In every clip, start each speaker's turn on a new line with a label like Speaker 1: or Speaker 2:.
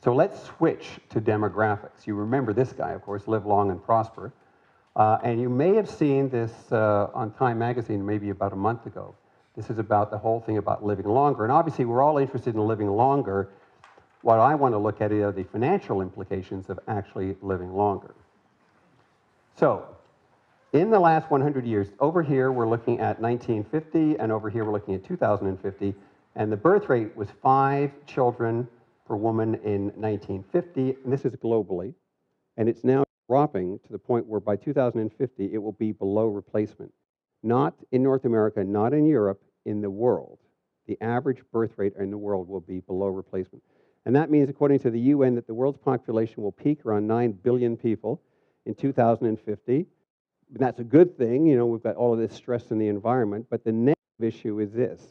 Speaker 1: So let's switch to demographics. You remember this guy, of course, Live Long and Prosper. And you may have seen this on Time magazine maybe about a month ago. This is about the whole thing about living longer. And obviously, we're all interested in living longer. What I want to look at are the financial implications of actually living longer. So, in the last 100 years, over here we're looking at 1950, and over here we're looking at 2050. And the birth rate was 5 children per woman in 1950, and this is globally. And it's now dropping to the point where by 2050 it will be below replacement. Not in North America, not in Europe, in the world. The average birth rate in the world will be below replacement. And that means, according to the UN, that the world's population will peak around 9 billion people in 2050. And that's a good thing. You know, we've got all of this stress in the environment. But the negative issue is this.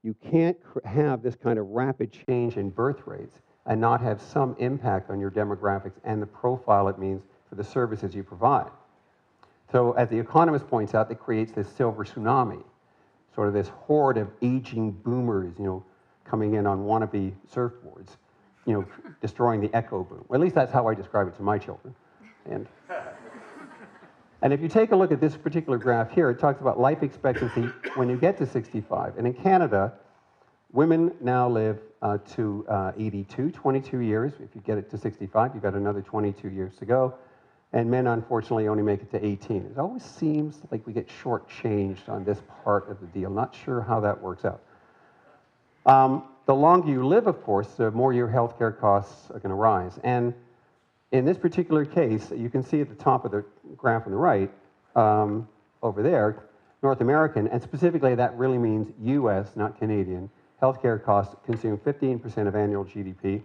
Speaker 1: You can't have this kind of rapid change in birth rates and not have some impact on your demographics and the profile it means for the services you provide. So as the economist points out, it creates this silver tsunami, sort of this horde of aging boomers, you know, coming in on wannabe surfboards, you know, destroying the echo boom. Well, at least that's how I describe it to my children. And if you take a look at this particular graph here, it talks about life expectancy when you get to 65. And in Canada, women now live to 82, 22 years. If you get it to 65, you've got another 22 years to go. And men, unfortunately, only make it to 18. It always seems like we get shortchanged on this part of the deal. Not sure how that works out. The longer you live, of course, the more your healthcare costs are going to rise. And in this particular case, you can see at the top of the graph on the right, over there, North American, and specifically that really means US, not Canadian, healthcare costs consume 15% of annual GDP.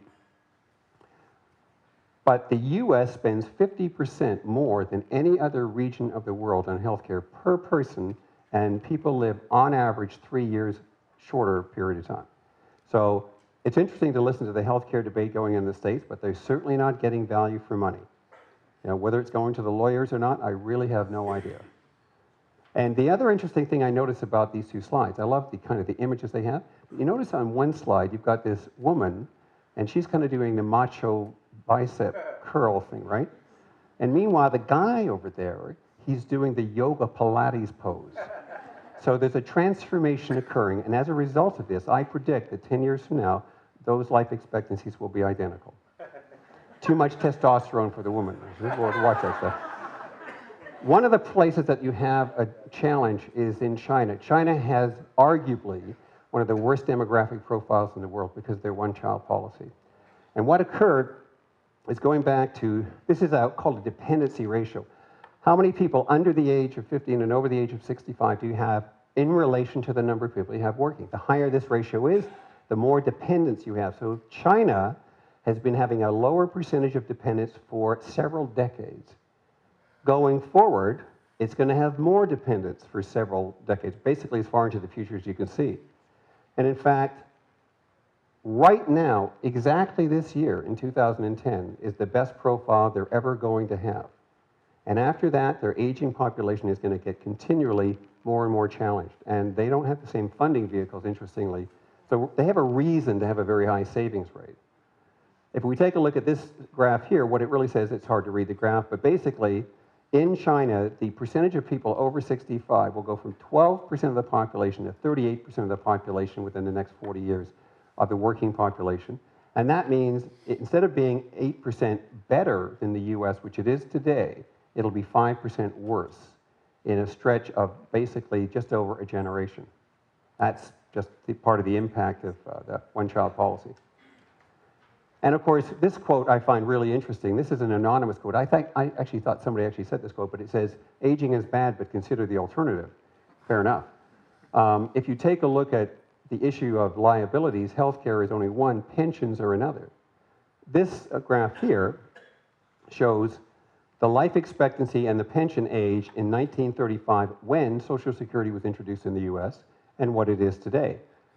Speaker 1: But the US spends 50% more than any other region of the world on healthcare per person, and people live on average 3 years shorter period of time. So it's interesting to listen to the healthcare debate going in the States, but they're certainly not getting value for money. You know, whether it's going to the lawyers or not, I really have no idea. And the other interesting thing I notice about these two slides, I love the kind of the images they have. You notice on one slide, you've got this woman, and she's kind of doing the macho bicep curl thing, right? And meanwhile, the guy over there, he's doing the yoga Pilates pose. So there's a transformation occurring, and as a result of this, I predict that 10 years from now, those life expectancies will be identical. Too much testosterone for the woman. Watch that stuff. One of the places that you have a challenge is in China. China has arguably one of the worst demographic profiles in the world because of their one-child policy. And what occurred is going back to, this is called a dependency ratio. How many people under the age of 50 and over the age of 65 do you have in relation to the number of people you have working? The higher this ratio is, the more dependents you have. So China has been having a lower percentage of dependents for several decades. Going forward, it's going to have more dependents for several decades, basically as far into the future as you can see. And in fact, right now, exactly this year, in 2010, is the best profile they're ever going to have. And after that, their aging population is going to get continually more and more challenged. And they don't have the same funding vehicles, interestingly. So they have a reason to have a very high savings rate. If we take a look at this graph here, what it really says, it's hard to read the graph, but basically, in China, the percentage of people over 65 will go from 12% of the population to 38% of the population within the next 40 years of the working population. And that means instead of being 8% better than the US, which it is today, it'll be 5% worse in a stretch of basically just over a generation. That's just part of the impact of the one-child policy. And of course, this quote I find really interesting. This is an anonymous quote. I actually thought somebody actually said this quote, but it says, aging is bad, but consider the alternative. Fair enough. If you take a look at the issue of liabilities, healthcare is only one, pensions are another. This graph here shows the life expectancy and the pension age in 1935 when Social Security was introduced in the US and what it is today.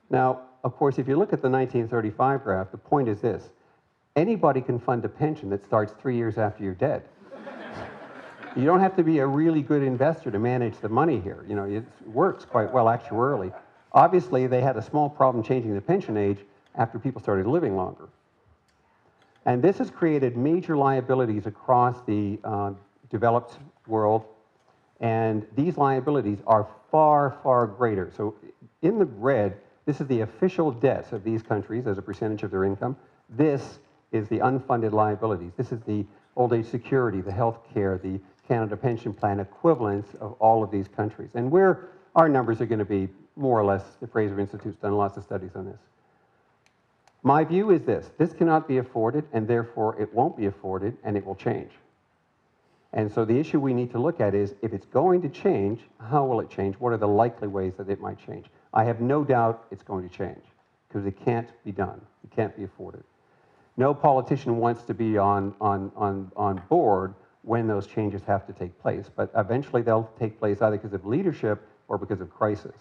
Speaker 1: Now, of course, if you look at the 1935 graph, the point is this. Anybody can fund a pension that starts 3 years after you're dead. You don't have to be a really good investor to manage the money here. You know, it works quite well actuarially. Obviously, they had a small problem changing the pension age after people started living longer. And this has created major liabilities across the developed world, and these liabilities are far, far greater. So in the red, this is the official debts of these countries as a percentage of their income. This is the unfunded liabilities. This is the old age security, the health care, the Canada pension plan equivalents of all of these countries. And our numbers are going to be more or less, the Fraser Institute's done lots of studies on this. My view is this cannot be afforded, and therefore it won't be afforded, and it will change. And so the issue we need to look at is, if it's going to change, how will it change? What are the likely ways that it might change? I have no doubt it's going to change, because it can't be done. It can't be afforded. No politician wants to be on board when those changes have to take place, but eventually they'll take place either because of leadership or because of crisis.